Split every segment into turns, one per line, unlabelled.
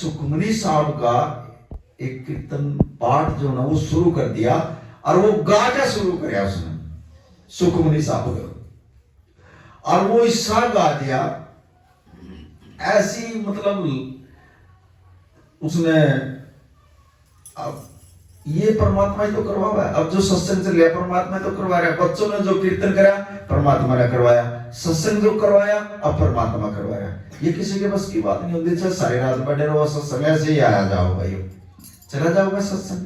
सुखमनी साहब का एक कीर्तन पाठ जो ना वो शुरू कर दिया और वो गा क्या शुरू कराया उसने सुखमनी साहब का, और वो हिस्सा गा दिया ऐसी, मतलब उसने अब ये परमात्मा ही तो करवा हुआ है। अब जो सत्संग चल रहा परमात्मा ही तो करवा रहा है। बच्चों ने जो कीर्तन करा परमात्मा ने करवाया, सत्संग जो करवाया अब परमात्मा करवाया। ये किसी के बस की बात नहीं होती। चाहे सारी रात बैठे रहो सत्संग, ऐसे ही आया जाओ भाई, चला जाओगा सत्संग।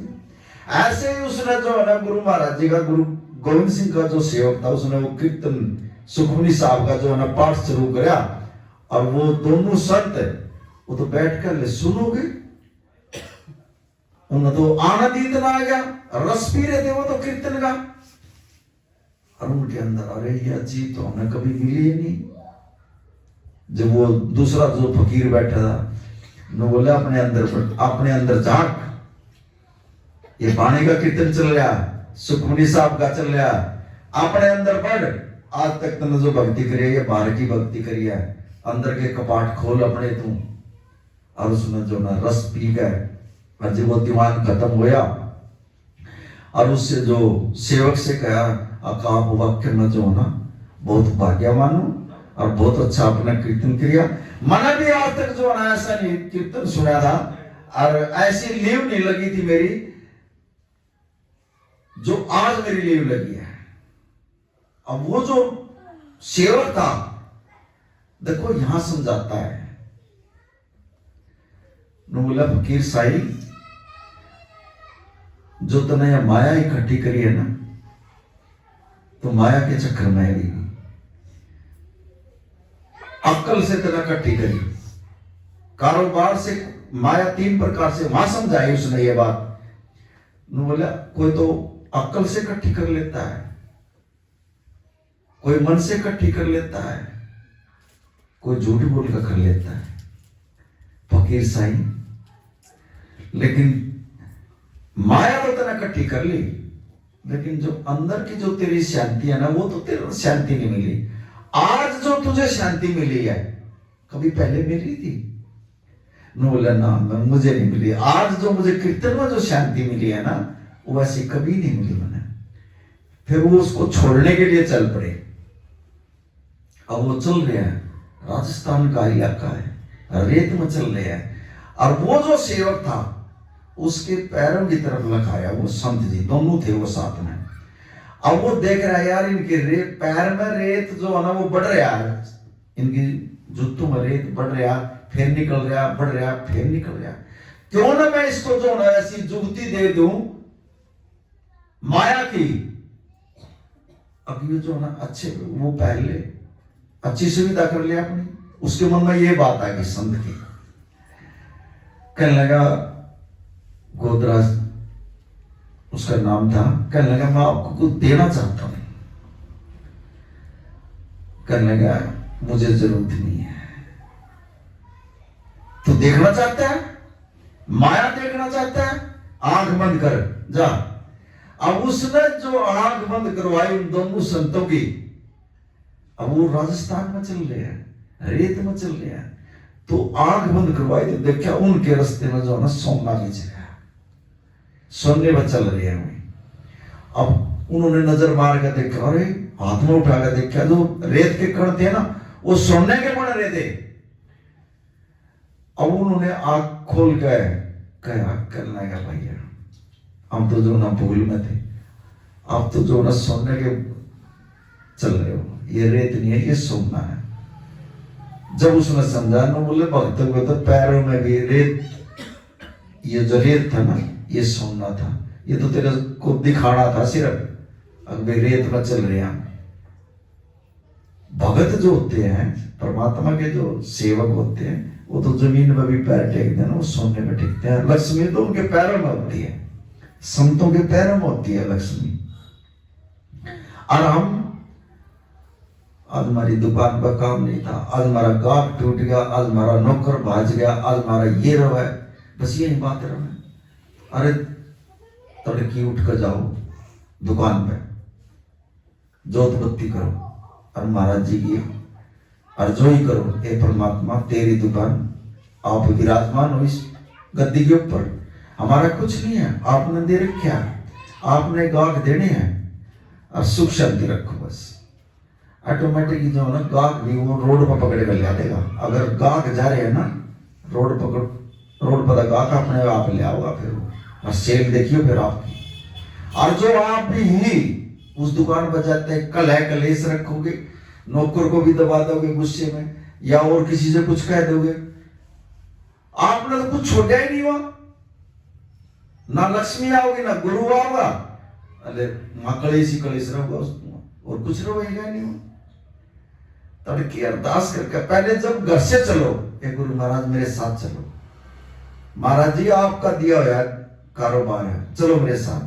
ऐसे ही उसने जो है ना गुरु महाराज जी का, गुरु गोविंद सिंह का जो सेवक था, उसने वो कीर्तन सुखमनी साहब का जो है ना पाठ शुरू कराया, और वो दोनों संत वो तो बैठ कर सुनोगे, उन्हें तो आनंद इतना आ गया, रस पी रहे थे वो तो कीर्तन का, और उनके अंदर अरे ये चीज तो हमें कभी मिली ही नहीं। जब वो दूसरा जो फकीर बैठा था ने बोला अपने अंदर झांक, ये बाणी का कीर्तन चल रहा, सुखमनी साहब का चल रहा, अपने अंदर बढ़। आज तक तुमने जो भक्ति करी है ये बाहर की भक्ति करी है, अंदर के कपाट खोल अपने तू। और उसने जो ना रस पी गए, और जब वो दीवान खत्म होया, और उससे जो सेवक से कहा आप वाक्य में जो ना बहुत भाग्यवान हो और बहुत अच्छा अपना कीर्तन किया। मैंने भी आज तक जो ना ऐसा नहीं कीर्तन सुना था, और ऐसी लीव नहीं लगी थी मेरी जो आज मेरी लीव लगी है। अब वो जो सेवक था, देखो यहां समझाता है, बोला फकीर साई जो तने यह माया इकट्ठी करी है ना, तो माया के चक्कर में भी अक्ल से तने इकट्ठी करी, कारोबार से माया तीन प्रकार से वहां समझाई उसने ये बात। बोला कोई तो अक्ल से इकट्ठी कर लेता है, कोई मन से इकट्ठी कर लेता है, कोई झूठ बोल कर कर लेता है फकीर साई। लेकिन माया तो तने इकट्ठी कर ली, लेकिन जो अंदर की जो तेरी शांति है ना, वो तो तेरे शांति नहीं मिली। आज जो तुझे शांति मिली है कभी पहले मिली थी? बोला ना, मुझे नहीं मिली। आज जो मुझे कीर्तन में जो शांति मिली है ना, वो ऐसी कभी नहीं मिली मैंने। फिर वो उसको छोड़ने के लिए चल पड़े। अब वो चल रहे हैं, राजस्थान का इलाका है, रेत में चल रहे हैं, और वो जो सेवक था उसके पैरों की तरफ लखाया वो संत जी, दोनों थे वो साथ में। अब वो देख रहा है यार इनके पैर में रेत जो है ना वो बढ़ रहा है, इनकी जूतों में रेत बढ़ रहा, फिर निकल रहा, बढ़ रहा, फिर निकल रहा। क्यों ना मैं इसको जो ना ऐसी जुगती दे दूं माया की। अब ये जो ना अच्छे वो पहले अच्छी सुविधा कर लिया अपनी, उसके मन में ये बात आ गई संत की। कहने लगा, गोदराज उसका नाम था, कहने लगा मैं आपको कुछ देना चाहता हूं। कहने लगा मुझे जरूरत नहीं है। तो देखना चाहता है, माया देखना चाहता है, आंख बंद कर जा। अब उसने जो आंख बंद करवाई उन दोनों संतों की, अब वो राजस्थान में चल रहे हैं, रेत में चल रहे हैं, तो आंख बंद करवाई तो देखा उनके रास्ते में जो है ना सोना बिछ गया, सोने में चल रहे हैं। अब उन्होंने नजर मार कर देखा, अरे हाथ में उठा कर देखा जो रेत के कण थे ना वो सोने के बन रहे थे। अब उन्होंने आंख खोल कर कहा, करना है भैया हम तो जो ना भूल में थे, आप तो जो ना सोने के चल रहे हो, ये रेत नहीं है ये सोना है। जब उसने समझा ना, बोले भक्त को तो पैरों में भी रेत, ये जो रेत था ना ये सोना था, ये तो तेरे को दिखाना था सिर्फ, अब रेत में चल रहे हैं। भगत जो होते हैं, परमात्मा के जो सेवक होते हैं, वो तो जमीन में भी पैर टेकते हैं ना, वो सोने में टेकते हैं। लक्ष्मी तो उनके पैरों में होती है, संतों के पैरों में होती है लक्ष्मी। और हम आज हमारी दुकान पर काम नहीं था, आज हमारा गाहक टूट गया, आज हमारा नौकर भाज गया, आज हमारा ये रहा है, बस यही बात रहा। अरे तड़की उठ कर जाओ दुकान पे, जोत बत्ती करो और महाराज जी की और जो ही करो, हे परमात्मा तेरी दुकान आप विराजमान हो इस गद्दी के ऊपर, हमारा कुछ नहीं है, आपने दे रखा, आपने गाहक देने हैं और सुख शांति रखो बस। ऑटोमेटिकली जो है ना गाहक भी वो रोड पर पकड़ कर ले देगा। अगर गाहक जा रहे हैं ना रोड पर गाहक अपने आप ले आओगा फिर वो, और सेल देखियो फिर आपकी। और जो आप भी ही उस दुकान पर जाते हैं कल है कलेश रखोगे, नौकर को भी दबा दोगे गुस्से में, या और किसी से कुछ कह दोगे, आपने तो कुछ छोड़ा ही नहीं हुआ, ना लक्ष्मी आओगी ना गुरु आओगा, अरे मां कलेश ही कलेश रहोगा और कुछ रहेगा नहीं। तड़के अरदास करके पहले जब घर से चलो, ये गुरु महाराज मेरे साथ चलो, महाराज जी आपका दिया हुआ कारोबार है, चलो मेरे साथ,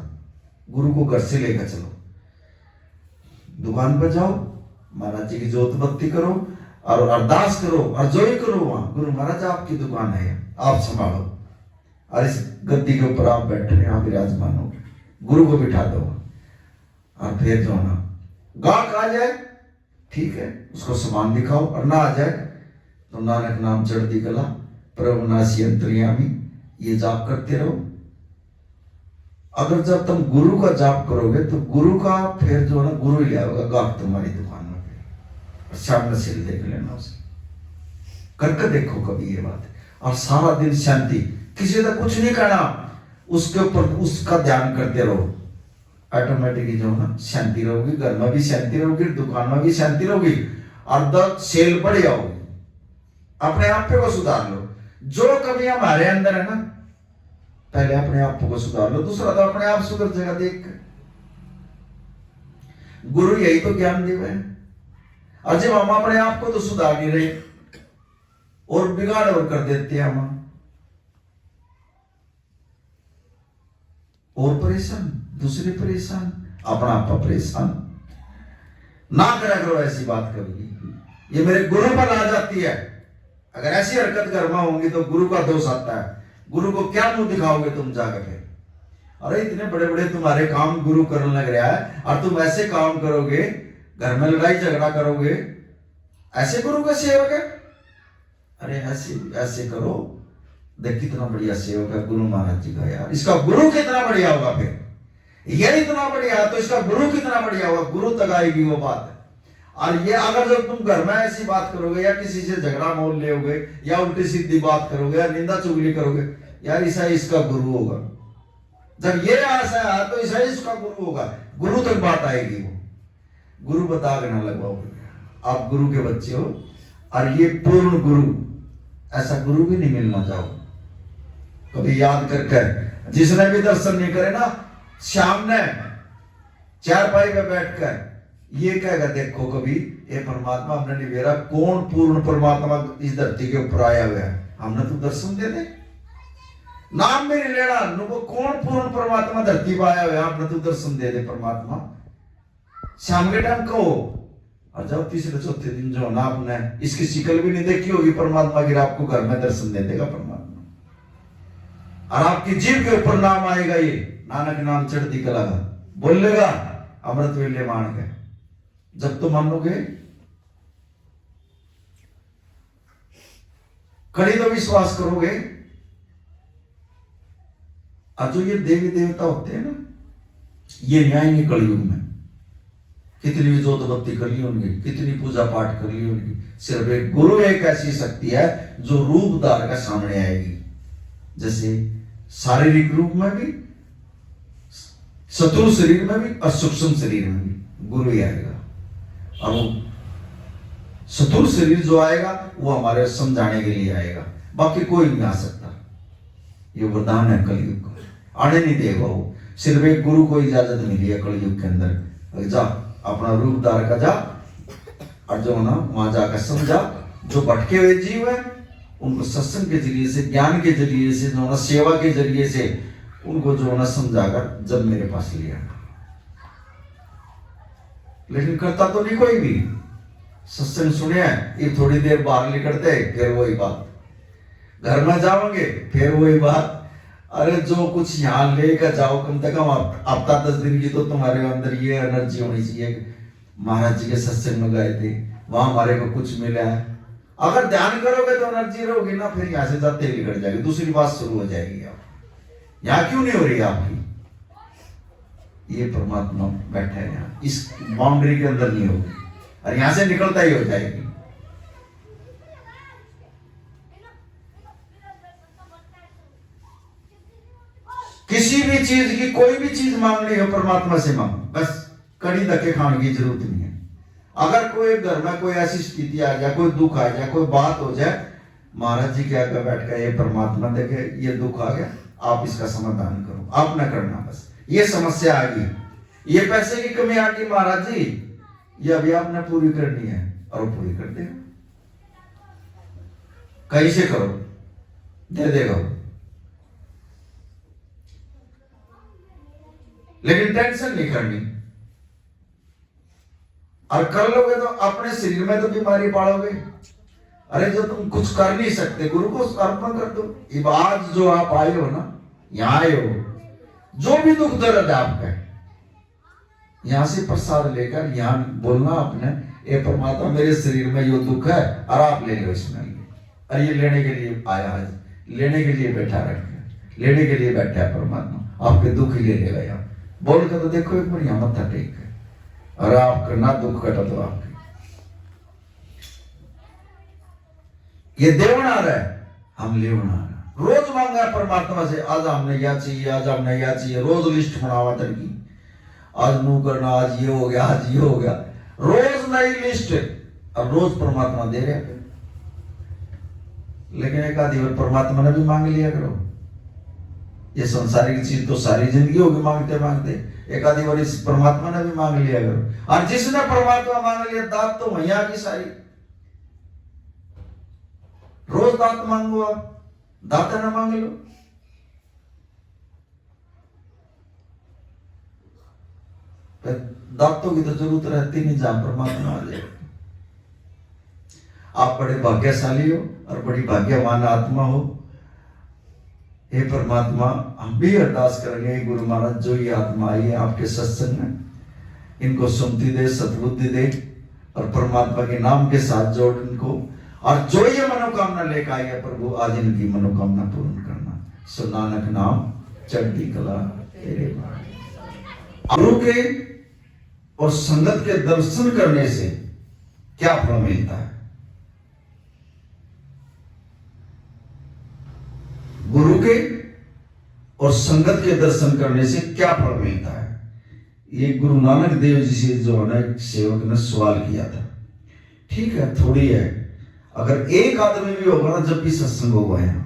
गुरु को घर से लेकर चलो, दुकान पर जाओ, महाराज जी की जोत बत्ती करो और अरदास करो और जो ही करो वहां, गुरु महाराज आपकी दुकान है, आप संभालो, और इस गद्दी के ऊपर आप बैठे हैं, आप विराजमान हो, गुरु को बिठा दो। और फिर जो ना गाहक आ जाए ठीक है, उसको सामान दिखाओ, और ना आ जाए तो नानक नाम चढ़ती कला प्रभु नासी अंतर्यामी ये जाप करते रहो। अगर जब तुम गुरु का जाप करोगे तो गुरु का फिर जो ना गुरु ही आओगा गाहक तुम्हारी दुकान में, और सामने से देख लेना उसे, करके देखो कभी ये बात, और सारा दिन शांति, किसी का कुछ नहीं करना, उसके ऊपर उसका ध्यान करते रहो, ऑटोमेटिकली जो ना शांति रहोगी, घर में भी शांति रहोगी, दुकान में भी शांति रहोगी, और द सेल बढ़ जाओगी। अपने आप पे को सुधार लो, जो कभी हमारे अंदर है ना पहले अपने आप को सुधार लो, दूसरा तो अपने आप सुधर जाएगा देख कर। गुरु यही तो ज्ञान देवे है, और जब हम अपने आप को तो सुधार नहीं रहे और बिगाड़ और कर देते हैं हम, और परेशान, दूसरे परेशान, अपना आपा परेशान ना करा करो ऐसी बात कभी। ये मेरे गुरु पर आ जाती है, अगर ऐसी हरकत कर्मा होंगी तो गुरु का दोष आता है। गुरु को क्या मुंह दिखाओगे तुम जाकर के, अरे इतने बड़े बड़े तुम्हारे काम गुरु करने लग रहा है और तुम ऐसे काम करोगे, घर में लड़ाई झगड़ा करोगे, ऐसे गुरु का सेवक है? अरे ऐसे ऐसे करो, देख कितना बढ़िया सेवक है गुरु महाराज जी का यार, इसका गुरु कितना बढ़िया होगा, फिर ये इतना बढ़िया तो इसका गुरु कितना बढ़िया होगा, गुरु तक आएगी वो बात। और ये अगर जब तुम घर में ऐसी बात करोगे या किसी से झगड़ा मोल लोगे या उल्टी सीधी बात करोगे या निंदा चुगली करोगे, यार ईसा इसका गुरु होगा। जब ये आशा है तो ईसा इसका गुरु होगा, गुरु तक बात आएगी वो। गुरु बता के ना लगवाओगे, आप गुरु के बच्चे हो, और ये पूर्ण गुरु, ऐसा गुरु भी नहीं मिलना चाहो। कभी याद कर जिसने भी दर्शन नहीं करे ना, शाम ने चारपाई पे बैठकर ये कहेगा, देखो कभी ये परमात्मा हमने नहीं भेजा, कौन पूर्ण परमात्मा इस धरती के ऊपर आया हुआ है, हमने तो दर्शन दे दे, नाम भी नहीं लेना, नुको कौन पूर्ण परमात्मा धरती पर आया हुआ है, आपने तो दर्शन दे दे परमात्मा, शाम के टाइम कहो। और जब तीसरे चौथे दिन जो ना आपने इसकी शिकल भी नहीं देखी होगी परमात्मा की, आपको घर में दर्शन दे देगा परमात्मा, और आपकी जीभ के ऊपर नाम आएगा, ये नानक नाम चढ़ती कला का बोलेगा अमृत वेले मान के। जब तुम मानोगे, कड़ी तो विश्वास करोगे। और जो ये देवी देवता होते हैं ना, ये न्याय कलयुग में कितनी भी जोत बत्ती कर ली होंगी, कितनी पूजा पाठ कर ली होंगी, सिर्फ एक गुरु एक ऐसी शक्ति है जो रूप धार का सामने आएगी। जैसे शारीरिक रूप में भी, स्थूल शरीर में भी और सूक्ष्म शरीर में भी गुरु ही आएगा। और वो स्थूल शरीर जो आएगा वो हमारे समझाने के लिए आएगा, बाकी कोई नहीं आ सकता। ये वरदान है कलयुग को, आने नहीं देगा वो, सिर्फ एक गुरु को इजाजत मिली है कलयुग के अंदर। जा अपना रूप धार का जा, और जो ना वहां जाकर समझा, जो भटके हुए जीव है उनको सत्संग के जरिए से, ज्ञान के जरिए से, जो ना सेवा के जरिए से उनको जो ना समझाकर जब मेरे पास लिया। लेकिन करता तो नहीं कोई भी, सत्संग सुने ये थोड़ी देर बाहर निकलते फिर वही बात, घर में जाओगे फिर वही बात। अरे जो कुछ यहाँ लेकर जाओ, कम से कम हफ्ता 10 दिन की तो तुम्हारे अंदर ये एनर्जी होनी चाहिए। महाराज जी के सत्संग में गए थे, वहां हमारे को कुछ मिला है, अगर ध्यान करोगे तो एनर्जी रहोगी ना, फिर यहां से जाते ही निकल जाएगी, दूसरी बात शुरू हो जाएगी। आप यहां क्यों नहीं हो रही आपकी? ये परमात्मा बैठा है यहाँ, इस बाउंड्री के अंदर नहीं होगी और यहां से निकलता ही हो जाएगी। किसी भी चीज की, कोई भी चीज मांगनी हो परमात्मा से मांगो, बस कड़ी धक्के खाने की जरूरत नहीं है। अगर कोई घर में कोई ऐसी स्थिति आ जाए, कोई दुख आ जाए, कोई बात हो जाए, महाराज जी के आगे बैठ कर, ये परमात्मा देखे ये दुख आ गया, आप इसका समाधान करो, आप ना करना, बस ये समस्या आ गई, ये पैसे की कमी आ गई महाराज जी, ये अभी आपने पूरी करनी है, और वो पूरी कर देगा। कहीं से करो, दे देगा, लेकिन टेंशन नहीं करनी। और कर लोगे तो अपने शरीर में तो बीमारी पालोगे। अरे जो तुम कुछ कर नहीं सकते, गुरु को अर्पण कर दो। अब आज जो आप आए हो ना, यहां आए हो, जो भी दुख दर्द है आपका, यहां से प्रसाद लेकर यहां बोलना अपने, ये परमात्मा मेरे शरीर में ये दुख है और आप ले लो इसमें। और ये लेने के लिए आया है, लेने के लिए बैठा रखे, लेने के लिए बैठा है परमात्मा, आपके दुख ही ले लेगा। यहाँ बोल कर तो देखो एक बार, यहाँ मत्था टेक कर, और आपका ना दुख कटा तो आपके। ये देवना रहा है, हम लेवना रहा। रोज मांगा परमात्मा से, आज हमने या चाहिए, आज हमने या चाहिए, रोज लिस्ट बनावा तड़की, आज नू करना, आज ये हो गया, आज ये हो गया, रोज नई लिस्ट, और रोज परमात्मा दे रहे हैं। लेकिन एक आधी बार परमात्मा ने भी मांग लिया करो। ये संसारिक चीज तो सारी जिंदगी होगी मांगते मांगते, एक आधी बार इस परमात्मा ने भी मांग लिया करो। और जिसने परमात्मा मांग लिया, दात तो वहीं आ गई सारी। रोज दात मांगो, आप दाता ना मांग लो। दातों की तो जरूरत रहती नहीं जहां परमात्मा आ जाए। आप बड़े भाग्यशाली हो और बड़ी भाग्यवान आत्मा हो। हे परमात्मा, हम भी अरदास करेंगे, गुरु महाराज जो ये आत्मा आई है आपके सत्संग में, इनको सुमति दे, सद्बुद्धि दे, और परमात्मा के नाम के साथ जोड़ इनको, और जो ये मनोकामना लेकर आई है प्रभु, आज इनकी मनोकामना पूर्ण करना। सो नानक नाम चढ़ती कला तेरे बाण। गुरु के और संगत के दर्शन करने से क्या फल मिलता है? गुरु के और संगत के दर्शन करने से क्या फल मिलता है? ये गुरु नानक देव जी से जो है ना, एक सेवक ने सवाल किया था। ठीक है, थोड़ी है, अगर एक आदमी भी होगा ना, जब भी सत्संग होगा यहाँ,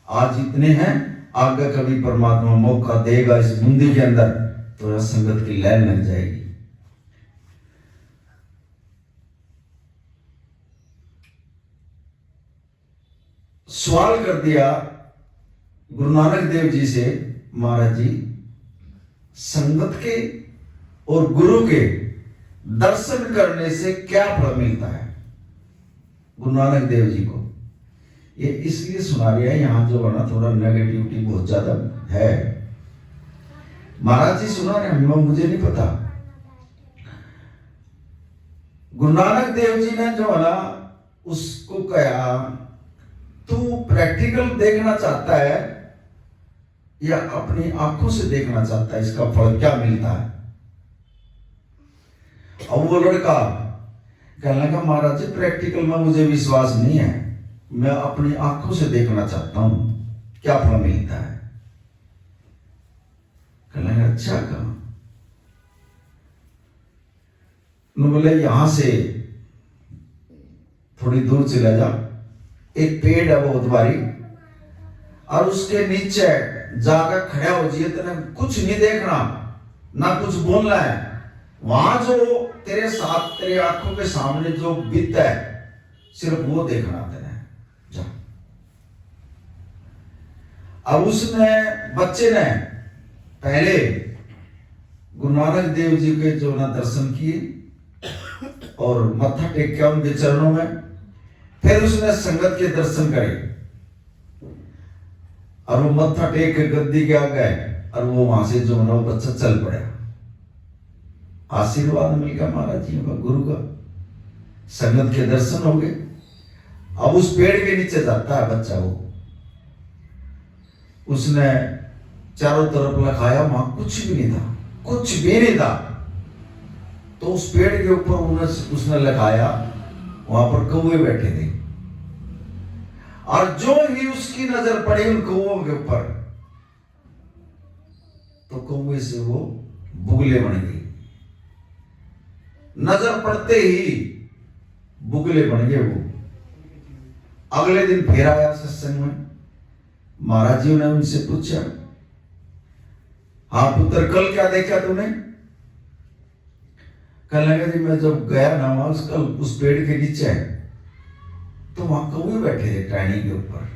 आज इतने हैं, आगे कभी परमात्मा मौका देगा इस बूंदी के अंदर, तो संगत की लैन लग जाएगी। सवाल कर दिया गुरु नानक देव जी से, महाराज जी, संगत के और गुरु के दर्शन करने से क्या फल मिलता है? गुरु नानक देव जी को ये इसलिए सुना रही है, यहां जो है ना थोड़ा नेगेटिविटी बहुत ज्यादा है। महाराज जी सुना रहे, मुझे नहीं पता। गुरु नानक देव जी ने जो है ना उसको कहा, तू प्रैक्टिकल देखना चाहता है या अपनी आंखों से देखना चाहता है, इसका फल क्या मिलता है? और वो लड़का कहने लगा, महाराज जी प्रैक्टिकल में मुझे विश्वास नहीं है, मैं अपनी आंखों से देखना चाहता हूं, क्या फल मिलता है? कहने लगा, अच्छा कहा। बोले यहां से थोड़ी दूर चला जा, एक पेड़ है बहुत भारी, और उसके नीचे जाकर खड़ा हो जाइए, तेने कुछ नहीं देखना, ना कुछ बोलना है। वहां जो तेरे साथ, तेरे आंखों के सामने जो बीतता है, सिर्फ वो देखना तेने, जा। अब उसने, बच्चे ने पहले गुरु नानक देव जी के जो ना दर्शन किए और मत्था टेक किया उनके चरणों में, फिर उसने संगत के दर्शन करे, और वो मत्था टेक के गद्दी के आ गए, और वो वहां से जो ना वो बच्चा चल पड़ा। आशीर्वाद मिल गया महाराज जी का, गुरु का, संगत के दर्शन हो गए। अब उस पेड़ के नीचे जाता है बच्चा, वो उसने चारों तरफ लगाया, वहां कुछ भी नहीं था, कुछ भी नहीं था। तो उस पेड़ के ऊपर उसने लगाया, वहां पर कौवे बैठे थे, और जो ही उसकी नजर पड़ी उन कौवों के ऊपर, तो कौवे से वो बुगले बन गई। नजर पड़ते ही बुगले बन गए वो। अगले दिन फिर आया सत्संग में, महाराज जी ने उनसे पूछा, हाँ पुत्र कल क्या देखा तूने? कहने लगा जी मैं जब गया ना वहां उस पेड़ के नीचे, तो वहां कौवे बैठे थे टहनी के ऊपर,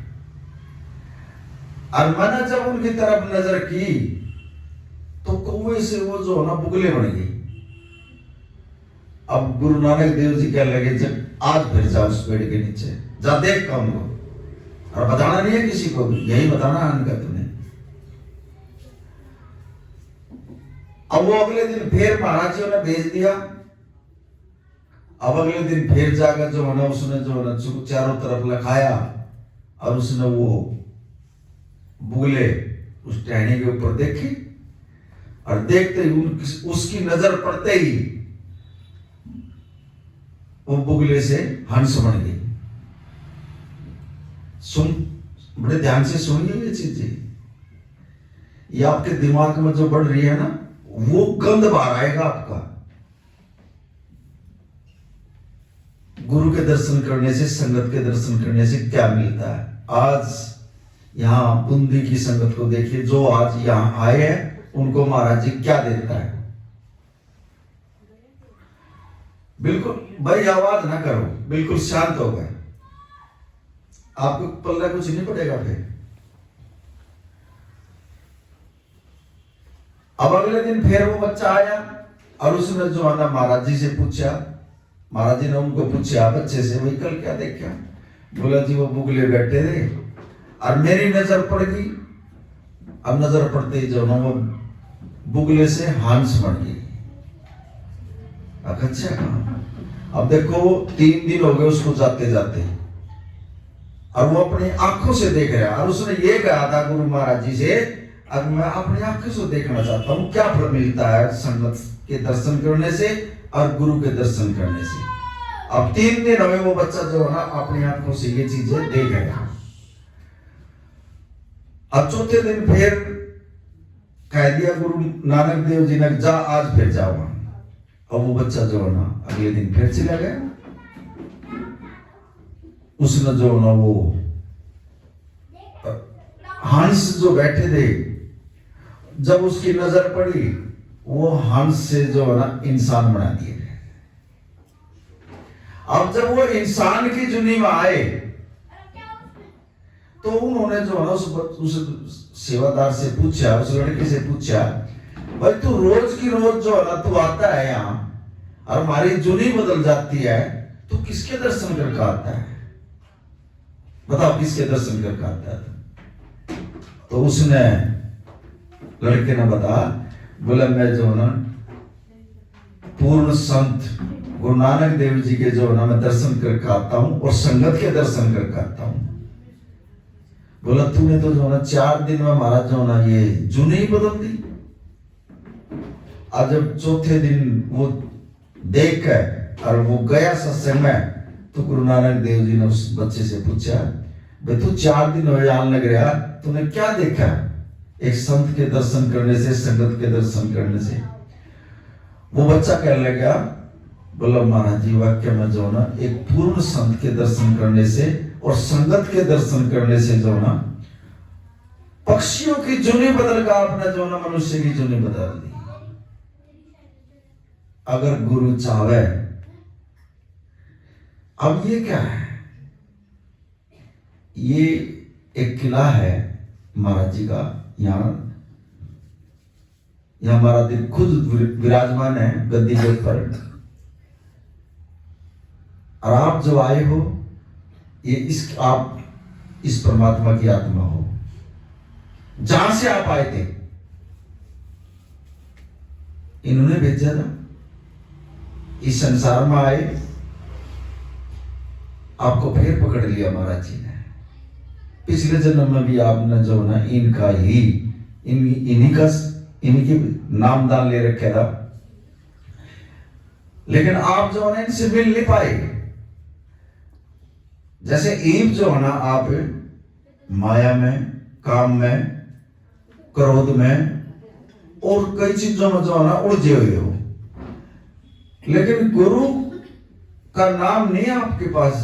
और मैंने जब उनकी तरफ नजर की तो कौवे से वो जो ना बुगले बन गई। अब गुरु नानक देव जी कहने लगे, जब आज फिर जाओ उस पेड़ के नीचे, जा देख का उनको, और बताना नहीं है किसी को भी, यही बताना है उनका तुम्हें। अब वो अगले दिन फिर महाराज जी ने भेज दिया। अब अगले दिन फिर जाकर जो है ना उसने जो है ना चारों तरफ लखाया, और उसने वो बुगले उस टहनी के ऊपर देखे, और देखते ही उसकी नजर पड़ते ही वो बुगले से हंस बन गई। सुन, बड़े ध्यान से सुनिए ये चीजें, ये आपके दिमाग में जो बढ़ रही है ना, वो गंध बाहर आएगा आपका। गुरु के दर्शन करने से, संगत के दर्शन करने से क्या मिलता है? आज यहां बूंदी की संगत को देखिए, जो आज यहां आए हैं उनको महाराज जी क्या देता है। बिल्कुल भाई आवाज ना करो, बिल्कुल शांत हो गए, आपको पल्ला कुछ नहीं पड़ेगा। फिर अब अगले दिन फिर वो बच्चा आया, और उसने जो है ना महाराज जी से पूछा, महाराज जी ने उनको पूछा बच्चे से, भाई कल क्या देखा? बोला जी वो बुगले बैठे थे, और मेरी नजर पड़ गई। अब नजर पड़ते ही जो ना वो बुगले से हंस बन गई। अच्छा, अब देखो 3 दिन हो गए उसको जाते जाते, और वो अपनी आंखों से देख रहा है। और उसने ये कहा था गुरु महाराज जी से, अब मैं अपनी आंखों से देखना चाहता हूं क्या फल मिलता है संगत के दर्शन करने से और गुरु के दर्शन करने से। अब 3 दिन हुए वो बच्चा जो है ना अपनी आंखों से ये चीजें देख रहा है। अब चौथे दिन फिर कह दिया गुरु नानक देव जी ने, जा आज फिर जाओ। अब वो बच्चा जो है ना अगले दिन फिर चला गया। उसने जो है ना वो हंस जो बैठे थे, जब उसकी नजर पड़ी, वो हंस से जो है ना इंसान बना दिए गए। अब जब वो इंसान की जुनी में आए, तो उन्होंने जो है ना उस सेवादार से पूछा, उस लड़के से पूछा, भाई तू रोज की रोज जो है ना तू आता है यहाँ, और हमारी जुनी बदल जाती है, तू किसके दर्शन करके आता है? बताओ किसके दर्शन करके आता है? तो उसने, लड़के ने बता, बोला मैं जो है ना पूर्ण संत गुरु नानक देव जी के जो है ना मैं दर्शन करके आता हूं, और संगत के दर्शन करके आता हूं। बोला तूने तो जो है ना 4 दिन में महाराज जो है ना ये जुनी ही बदल दी। आज जब चौथे दिन वो देख कर और वो गया सत्संग में, तो गुरु नानक देव जी ने उस बच्चे से पूछा, भाई तू 4 दिन हो आने लग रहा, तूने क्या देखा एक संत के दर्शन करने से, संगत के दर्शन करने से? वो बच्चा कहने लगा, बोला महाराज जी वाक्य में जो ना एक पूर्ण संत के दर्शन करने से और संगत के दर्शन करने से जो ना पक्षियों की जुनी बदल का आपने जो ना मनुष्य की जुनी बदल दी। अगर गुरु चाहे, अब ये क्या है? ये एक किला है महाराज जी का, यहाँ हमारा दिल खुद विराजमान है गद्दी के ऊपर, और आप जो आए हो, ये आप इस परमात्मा की आत्मा हो, जहां से आप आए थे इन्होंने भेजा था, इस संसार में आए, आपको फिर पकड़ लिया महाराज जी ने। पिछले जन्म में भी आपने जो ना इनका ही इन्हीं के नामदान ले रखे था, लेकिन आप जो है इनसे मिल नहीं पाए। जैसे ईव जो है ना, आप माया में, काम में, क्रोध में और कई चीजों में जो है ना उलझे हुए हो, लेकिन गुरु का नाम नहीं आपके पास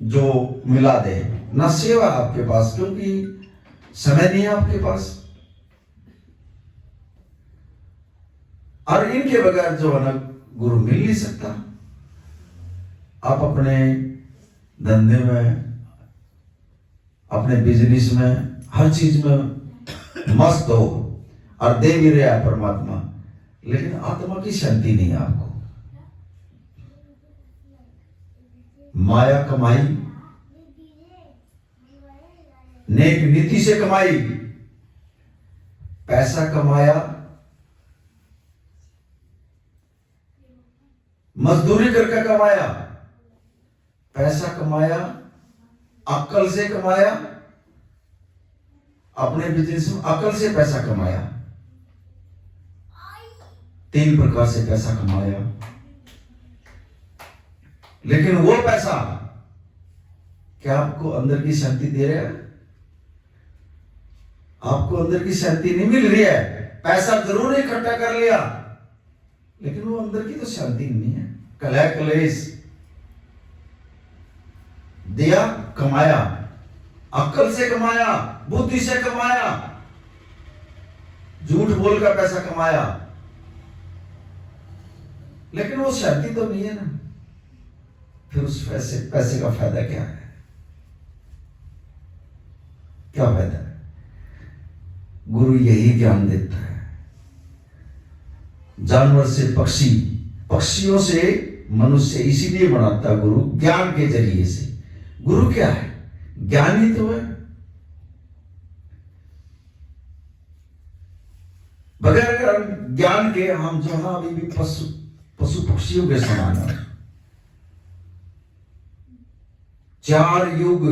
जो मिला दे, ना सेवा आपके पास, क्योंकि समय नहीं है आपके पास। और इनके बगैर जो है ना गुरु मिल नहीं सकता। आप अपने धंधे में, अपने बिजनेस में, हर चीज में मस्त हो और दे भी रहा है परमात्मा, लेकिन आत्मा की शांति नहीं है आपको। माया कमाई, नेक नीति से कमाई, पैसा कमाया, मजदूरी करके कमाया, पैसा कमाया, अक्ल से कमाया, अपने बिजनेस में अक्ल से पैसा कमाया, 3 प्रकार से पैसा कमाया, लेकिन वो पैसा क्या आपको अंदर की शांति दे रहा है? आपको अंदर की शांति नहीं मिल रही है। पैसा जरूर इकट्ठा कर लिया, लेकिन वो अंदर की तो शांति नहीं है। कलह कलेश दिया, कमाया, अक्ल से कमाया, बुद्धि से कमाया, झूठ बोल का पैसा कमाया, लेकिन वो शांति तो नहीं है ना। फिर उस पैसे का फायदा क्या है? क्या फायदा है? गुरु यही ज्ञान देता है। जानवर से पक्षी, पक्षियों से मनुष्य इसीलिए बनाता गुरु, ज्ञान के जरिए से। गुरु क्या है? ज्ञान ही तो है। बगैर अगर ज्ञान के हम जो है अभी भी पशु पक्षियों के समान है। 4 युग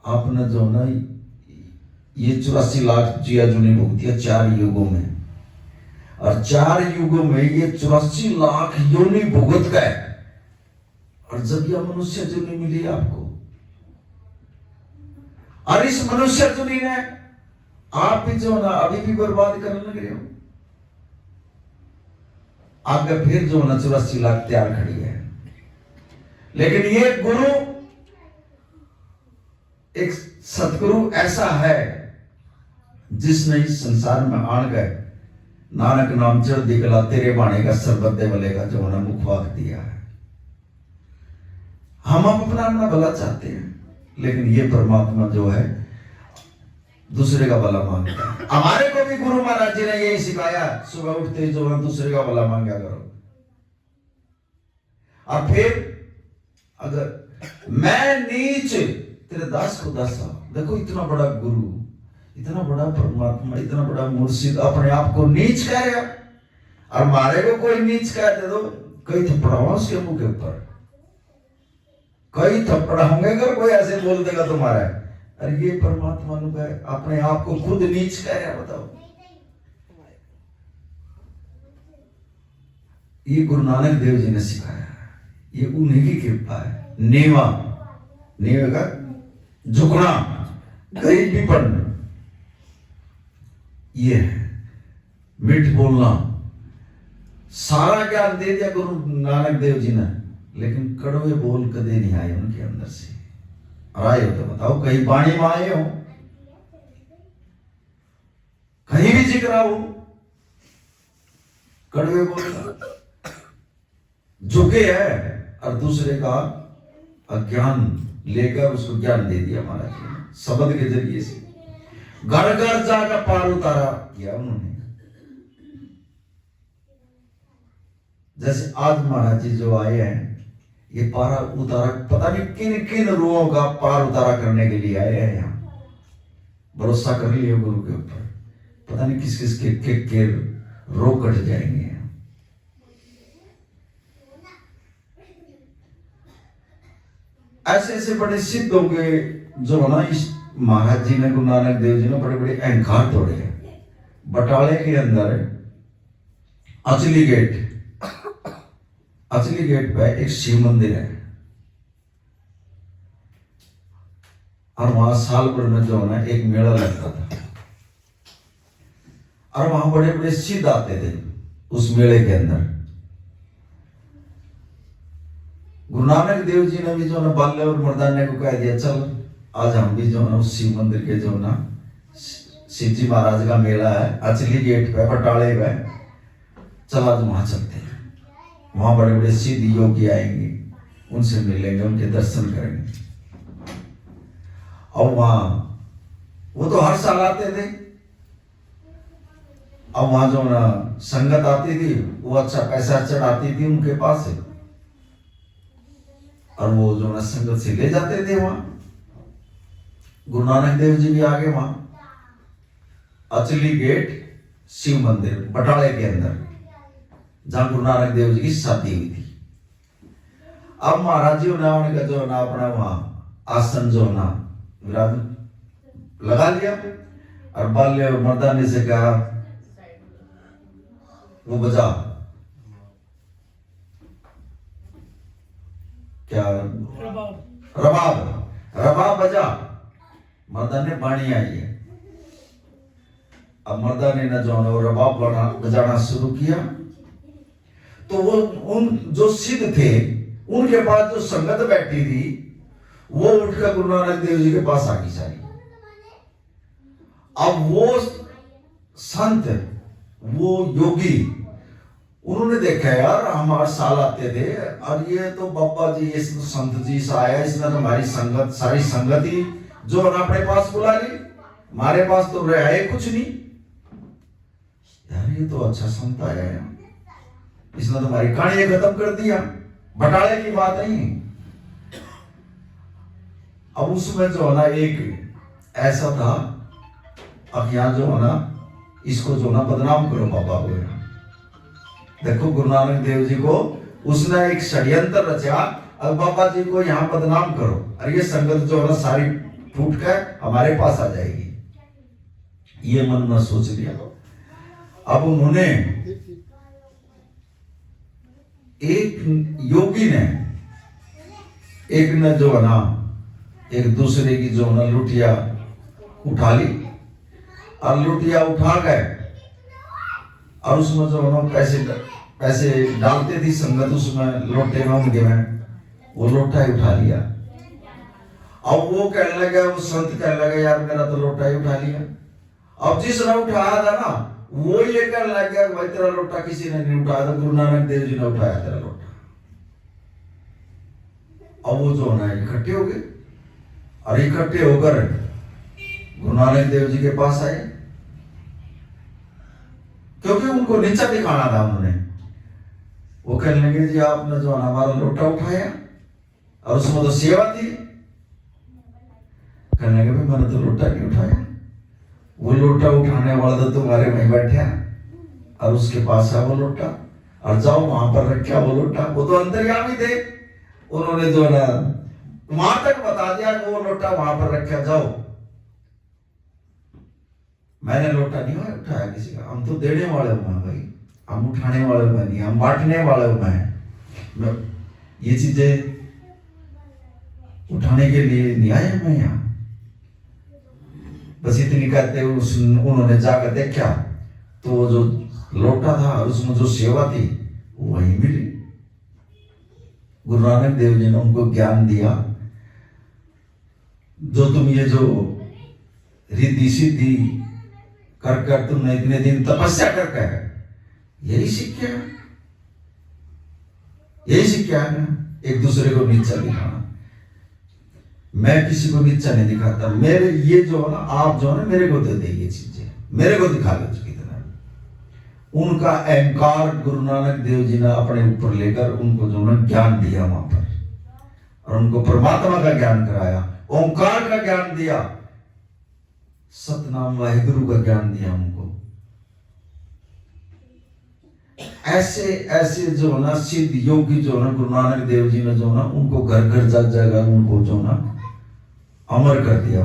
आपने जो ना ये 84 लाख जिया जुनी भुगतिया 4 युगों में, और 4 युगों में ये 84 लाख योनि भुगत गए, और जब यह मनुष्य जुनी मिली आपको, और इस मनुष्य जुनी ने आप भी जो ना अभी भी बर्बाद करने लगे हो। आगे फिर जो ना 84 लाख तैयार खड़ी है, लेकिन ये गुरु, एक सतगुरु ऐसा है जिसने इस संसार में आन गए, नानक नाम चढ़ कला तेरे बाणे का सरबत वाले का जो ना मुखवाक दिया है। हम अपना भला चाहते हैं, लेकिन ये परमात्मा जो है दूसरे का भला मांगता है। हमारे को भी गुरु महाराज जी ने यही सिखाया, सुबह उठते जो है दूसरे का भला मांगा करो। और फिर अगर मैं नीच तेरे दास को दासा, देखो इतना बड़ा गुरु, इतना बड़ा परमात्मा, इतना बड़ा मुर्शिद अपने आप को नीच कह रहा, और हमारे को कोई नीच कह दे दो, कई थप्पड़ उसके मुंह के ऊपर, कई थप्पड़ होंगे अगर कोई ऐसे बोल देगा तुम्हारा। अरे ये परमात्मा अपने आप को खुद नीच कह रहा, बताओ। ये गुरु नानक देव जी ने सिखाया, ये उन्हीं की कृपा है। नेवा का झुकना, गरीबी पड़ना, ये है मिठ बोलना। सारा ज्ञान दे दिया गुरु नानक देव जी ने, लेकिन कड़वे बोल कदे नहीं आए उनके अंदर से। और आए हो तो बताओ, कहीं बाणी में आए हो, कहीं भी जिक्र हो, कड़वे बोलना, झुके है, और दूसरे का अज्ञान लेकर उसको ज्ञान दे दिया महाराज जी ने, शब्द के जरिए से। घर घर जाकर पार उतारा किया उन्होंने। जैसे आज महाराज जी जो आए हैं, ये पारा उतारा, पता नहीं किन किन रूहों का पार उतारा करने के लिए आए हैं यहाँ। भरोसा कर लिया गुरु के ऊपर, पता नहीं किस किस के रोग कट जाएंगे। ऐसे ऐसे बड़े सिद्धों के जो है ना, इस महाराज जी ने, गुरु नानक देव जी ने बड़े बड़े अहंकार तोड़े हैं। बटाले के अंदर अचली गेट पे एक शिव मंदिर है, और वहां साल भर में जो है ना एक मेला लगता था, और वहां बड़े बड़े सिद्ध आते थे उस मेले के अंदर। गुरु नानक देव जी ने भी जो है ना बाल्य और मर्दाने को कह दिया, चल आज हम भी जो है ना उस शिव मंदिर के जो है ना, शिव जी महाराज का मेला है अचली गेट पे बटाले पे, चल आज वहां चलते हैं। वहां बड़े बड़े सिद्ध योगी आएंगे, उनसे मिलेंगे, उनके दर्शन करेंगे। और वहां वो तो हर साल आते थे। अब वहां जो ना संगत आती थी, वो अच्छा पैसा चढ़ाती थी उनके पास से, और वो जो ना संगत से ले जाते थे वहां। गुरु नानक देव जी भी आगे वहां अचली गेट शिव मंदिर बटाले के अंदर, जहां गुरु नानक देव जी की शादी हुई थी। अब महाराज जी ने उनका जो ना अपना वहां आसन जो ना विराज लगा लिया, और बाल्य और मर्दाने से कहा वो बजा, क्या रबाब बजा। मर्दाने बाणी आई है। अब मर्दाने ने जो है वो रबाब बजाना शुरू किया, तो वो उन जो सिद्ध थे उनके पास जो संगत बैठी थी, वो उठकर गुरु नानक देव जी के पास आ गई सारी। अब वो संत, वो योगी, उन्होंने देखा यार हम हर साल आते थे, और ये तो बाबा जी, इस संत जी से आया, इसने तो हमारी संगत, सारी संगत ही जो है अपने पास बुला ली, हमारे पास तो रहा है कुछ नहीं यार। ये तो अच्छा संत आया है, इसने तो हमारी कहानी खत्म कर दिया। बटाले की बात नहीं। अब उसमें जो है ना एक ऐसा था, अब यहाँ जो है ना इसको जो ना बदनाम करो बाबा को। देखो गुरु नानक देव जी को उसने एक षड्यंत्र रचा, अब बाबा जी को यहाँ बदनाम करो, और ये संगत जो है ना सारी टूट कर हमारे पास आ जाएगी। ये मन में सोच लिया। अब उन्होंने एक योगी ने, एक ने जो है ना एक दूसरे की जो है ना लुटिया उठा ली, और लुटिया उठा गए, और उसमें जो है ना पैसे डालते थी संगत, उसमें लोटे में उनके में वो लोटा ही उठा लिया। अब वो कहने लगा, वो संत कहने लगा यार मेरा तो लोटा ही उठा लिया। अब जिसने उठाया था ना वो ये कहने लगा भाई तेरा लोटा किसी ने नहीं उठाया था, गुरु नानक देव जी ने उठाया तेरा लोटा। अब वो जो है इकट्ठे हो गए, और इकट्ठे होकर गुरु नानक देव जी के पास आए, क्योंकि उनको नीचा दिखाना था उन्होंने। वो कहने लगे जी आपने जो हमारा लोटा उठाया और उसमें तो सेवा थी। कहने लगे भाई मैंने तो लोटा नहीं उठाया, वो लोटा उठाने वाला तो तुम्हारे वहीं बैठा, और उसके पास है वो लोटा, और जाओ वहां पर रखा वो लोटा। वो तो अंतर्यामी थे, उन्होंने जो ना वहां तक बता दिया कि वो लोटा वहां पर रखा, जाओ। मैंने लोटा नहीं उठाया किसी का, हम तो देने वाले हुए हैं भाई, हम उठाने वाले हुए नहीं, हम बांटने वाले हुए हैं। ये चीजें उठाने के लिए नहीं आए मैं यहाँ। बस इतनी कहते उन्होंने जाकर देखा तो वो जो लोटा था उसमें जो सेवा थी वो वहीं मिली। गुरु नानक देव जी ने उनको ज्ञान दिया, जो तुम ये जो रिद्धि सिद्धि कर कर तुमने इतने दिन तपस्या कर कर यही सीखा, यही सीखा है ना, एक दूसरे को नीचा दिखाना। मैं किसी को नीचा नहीं दिखाता, मेरे ये जो है ना आप जो है ना मेरे को दे दे, ये चीजें मेरे को दिखा लो कितना। उनका अहंकार गुरु नानक देव जी ने अपने ऊपर लेकर उनको जो है ज्ञान दिया वहां पर, और उनको परमात्मा का ज्ञान कराया, ओंकार का ज्ञान दिया, सतनाम वाहिगुरु का ज्ञान दिया उनको। ऐसे ऐसे जो ना सिद्ध योगी जो ना गुरु नानक देव जी ने जो ना उनको घर घर जा जाकर उनको जो ना अमर कर दिया।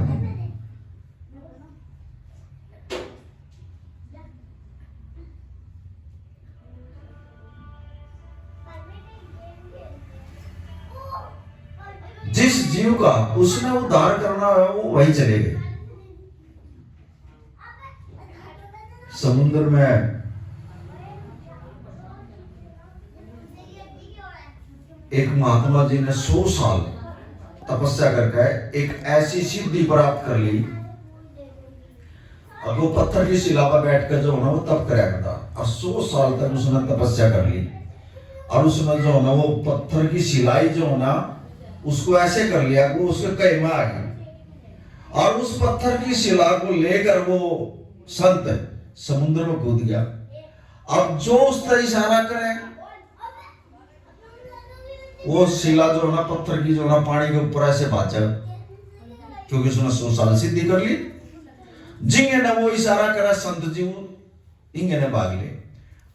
जिस जीव का उसने उद्धार करना है वो वही चले गए। समुद्र में एक महात्मा जी ने 100 साल तपस्या करके एक ऐसी सिद्धि प्राप्त कर ली। अब वो पत्थर की शिला पर बैठकर जो है ना वो तप कराया था और 100 साल तक उसने तपस्या कर ली और उसने जो है ना वो पत्थर की शिलाई जो है ना उसको ऐसे कर लिया वो उसके कई में आ गई और उस पत्थर की शिला को लेकर वो संत समुद्र में कूद गया। अब जो उस तरह इशारा करे वो शिला जो है ना पत्थर की जो है ना पानी के ऊपर ऐसे भाजा, क्योंकि उसने 100 साल सिद्धि कर ली। जिंगे ने वो इशारा करा संत जी इंगे ने भाग ले।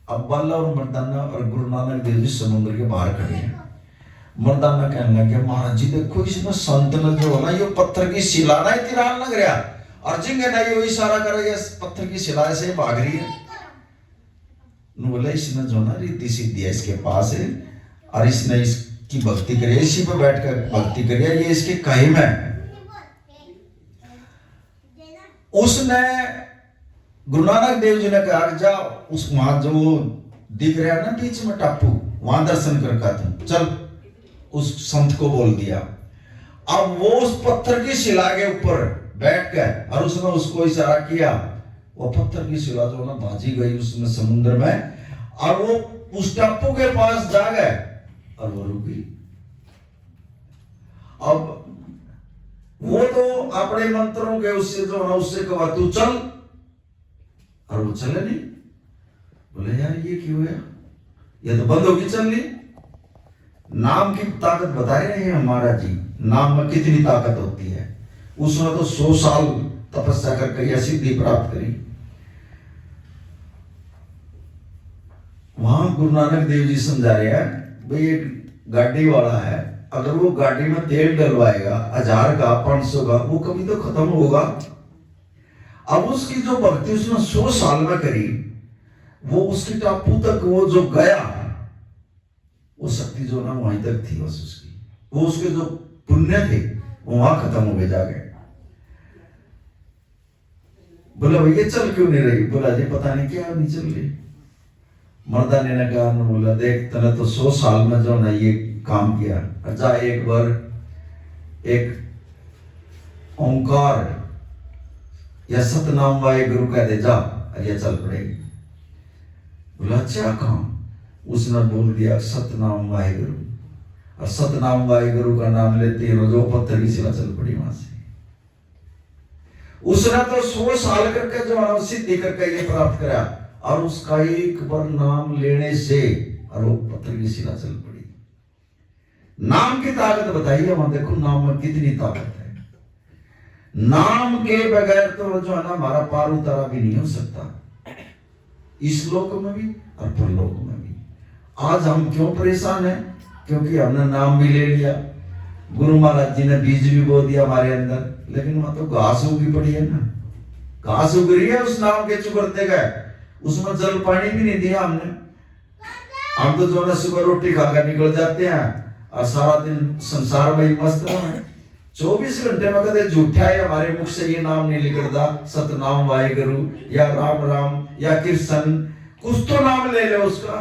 अब बल्ला और मर्दाना और गुरु नानक देव जी समुद्र के बाहर खड़े हैं। मर्दाना कहने लगे महाराज जी देखो इसमें संत ने जो है ना ये पत्थर की शिला ना तिरान लग रहा और जिंगे ने ये इशारा करा ये पत्थर की शिला से भाग रही है। बोले इसने जो ना रीति सिद्धि है इसके पास है और इसने इसकी भक्ति करी, इसी पे बैठकर भक्ति करी, ये इसके कायम है। उसने गुरु नानक देव जी ने कहा जा उस वहां जो दिख रहा है ना बीच में टापू वहां दर्शन करका तुम चल, उस संत को बोल दिया। अब वो उस पत्थर की शिला के ऊपर बैठ गए और उसने उसको इशारा किया, वो पत्थर की शिला जो ना भाजी गई उसमें समुद्र में और वो उस टापू के पास जा गए और वो रुकी। अब वो तो अपने मंत्रों के उससे जो ना उससे कहा तू चल और वो चले नहीं। बोले यार ये क्यों है, ये तो बंद होगी चलनी। नाम की ताकत बता रहे हैं हमारा जी, नाम में कितनी ताकत होती है। उसने तो 100 साल तपस्या करके यह सिद्धि प्राप्त करी। वहां गुरु नानक देव जी समझा रहे हैं भाई एक गाड़ी वाला है, अगर वो गाड़ी में तेल डलवाएगा 1000 का 500 का वो कभी तो खत्म होगा। अब उसकी जो भक्ति उसने 100 साल में करी वो उसकी टापू तक वो जो गया वो शक्ति जो ना वहीं तक थी बस उसकी, वो उसके जो पुण्य थे वो वहां खत्म हो गए जाके। बोला भैया चल क्यों नहीं रही, बोला जी पता नहीं क्या नहीं चल रही। मर्दाने ने कहा बोला देख तने तो 100 साल में जो ना ये काम किया, अच्छा एक बार एक ओंकार या सतनाम वाहे गुरु कह दे जा और ये चल पड़ेगी। बोला अच्छा काम, उसने बोल दिया सतनाम वाहे गुरु और सतनाम वाहे गुरु का नाम लेते ही जो पत्थर की शिला चल पड़ी वहां से। उसने तो 100 साल करके जो है सिद्धि करके ये प्राप्त करा और उसका एक बार नाम लेने से और वो पत्थर की शिला चल पड़ी। नाम की ताकत बताइए वहां देखो नाम में कितनी ताकत है। नाम के बगैर तो जो है ना हमारा पार उतारा भी नहीं हो सकता, इस लोक में भी और परलोक में भी। आज हम क्यों परेशान हैं, क्योंकि हमने नाम भी ले लिया, गुरु महाराज जी ने बीज भी बो दिया हमारे अंदर, लेकिन वहां तो घास उगी पड़ी है ना, घास उग रही है उस नाम के चुगड़ते गए, उसमें जल पानी भी नहीं दिया हमने। हम तो जो है सुबह रोटी खाकर निकल जाते हैं और सारा दिन संसार में ही मस्त रहे। 24 घंटे में कदे झूठा है हमारे मुख से ये नाम नहीं निकलता, सतनाम वाहेगुरु या राम राम या कृष्ण, कुछ तो नाम ले ले उसका,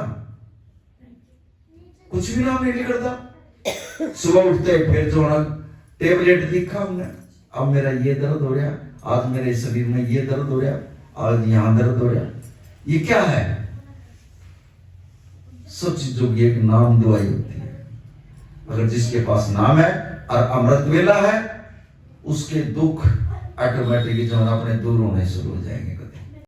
कुछ भी नाम नहीं निकलता। सुबह उठते फिर जो ना टेबलेट दिखा हमने, अब मेरा ये दर्द हो रहा, आज मेरे शरीर में ये दर्द हो रहा, आज यहां दर्द हो रहा, ये क्या है? सब चीजों की एक नाम दवाई होती है। अगर जिसके पास नाम है और अमृत वेला है उसके दुख ऑटोमेटिकली जो है अपने दूर होने शुरू हो जाएंगे।